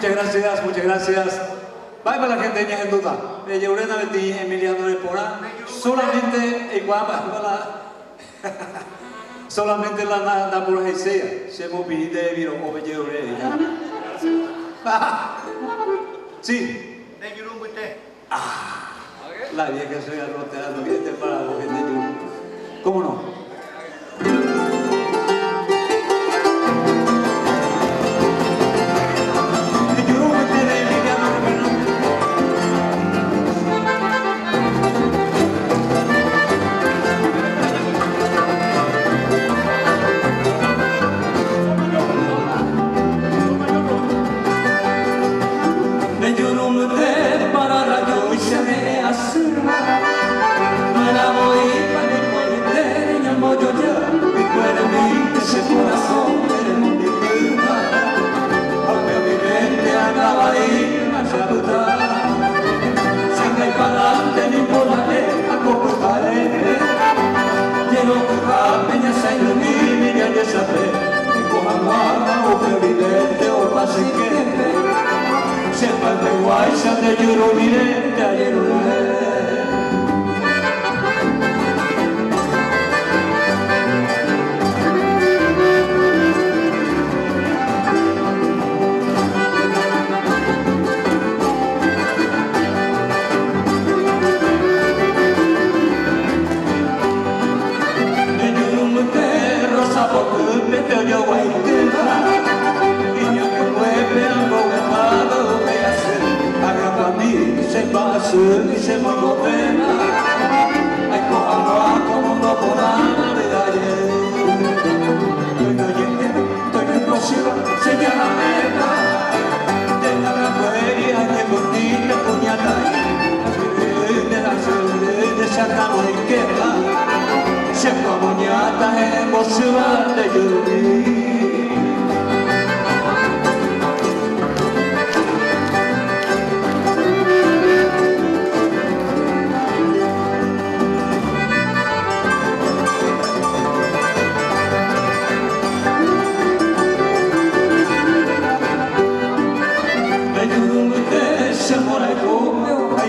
muchas gracias, muchas gracias. Bye para la gente de duda. Llorena Betty, Emiliano de Porán. Solamente igual solamente la nada por Jesea. Se me pide viro o me lloré. Sí. La vieja soy arroteando que te para vos gente de ¿cómo no? De lloro miré, ayer rosa por me te yo guay y yo que vuelve algo ganado me hace se pasa y se me condena. Hay cosas como no por nada de ayer. Estoy en cocina, señala meta. Tenga la feria que contigo puñata. De la sede de sacamos en guerra. Se comuñata emocional de llorar.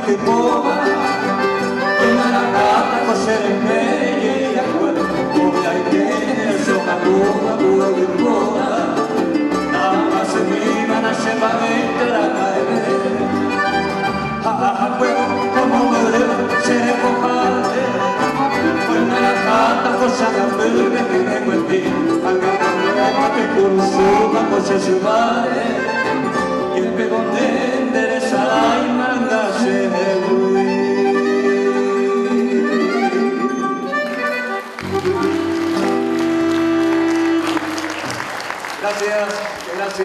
Que boba, que maracata, coser en medio y acuerdo, porque hay que ser una boba, pura de boda, nada más se viva, nace para la calle, a juego como me debo, seré compadre, pues maracata, cosa de que tengo en ti, acá que cruzó, cuando se va, y el pegón de enderezada y manga se Gracias.